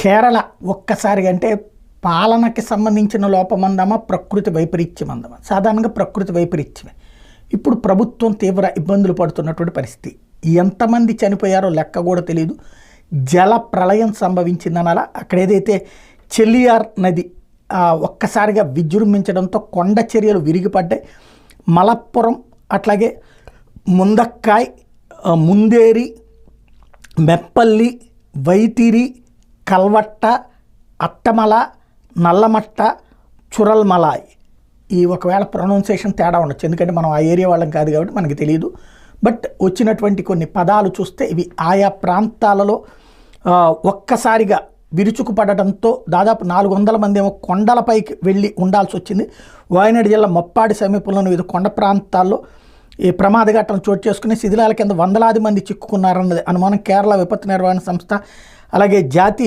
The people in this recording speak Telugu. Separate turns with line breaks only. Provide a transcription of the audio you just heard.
కేరళ ఒక్కసారిగా అంటే పాలనకి సంబంధించిన లోపమందమా, ప్రకృతి వైపరీత్యమందమా? సాధారణంగా ప్రకృతి వైపరీత్యమే. ఇప్పుడు ప్రభుత్వం తీవ్ర ఇబ్బందులు పడుతున్నటువంటి పరిస్థితి. ఎంతమంది చనిపోయారో లెక్క కూడా తెలియదు. జల ప్రళయం సంభవించిందనాలా. అక్కడ ఏదైతే చెల్లియార్ నది ఒక్కసారిగా విజృంభించడంతో కొండ చర్యలు విరిగిపడ్డాయి. మలప్పురం, అట్లాగే ముందక్కాయ్, ముందేరి, మెప్పల్లి, వైతిరి, కల్వట్ట, అట్టమల, నల్లమట్ట, చురల్మలాయ్. ఈ ఒకవేళ ప్రొనౌన్సియేషన్ తేడా ఉండొచ్చు, ఎందుకంటే మనం ఆ ఏరియా వాళ్ళం కాదు కాబట్టి మనకి తెలియదు. బట్ వచ్చినటువంటి కొన్ని పదాలు చూస్తే ఇవి ఆయా ప్రాంతాలలో ఒక్కసారిగా విరుచుకుపడటంతో దాదాపు 400 మంది ఏమో కొండలపైకి వెళ్ళి ఉండాల్సి వచ్చింది. వాయనాడు జిల్లా మొప్పాడి సమీపంలోని వివిధ కొండ ప్రాంతాల్లో ఈ ప్రమాద ఘటన చోటు చేసుకుని శిథిలాల కింద వందలాది మంది చిక్కుకున్నారన్నది అనుమానం. కేరళ విపత్తు నిర్వహణ సంస్థ అలాగే జాతీయ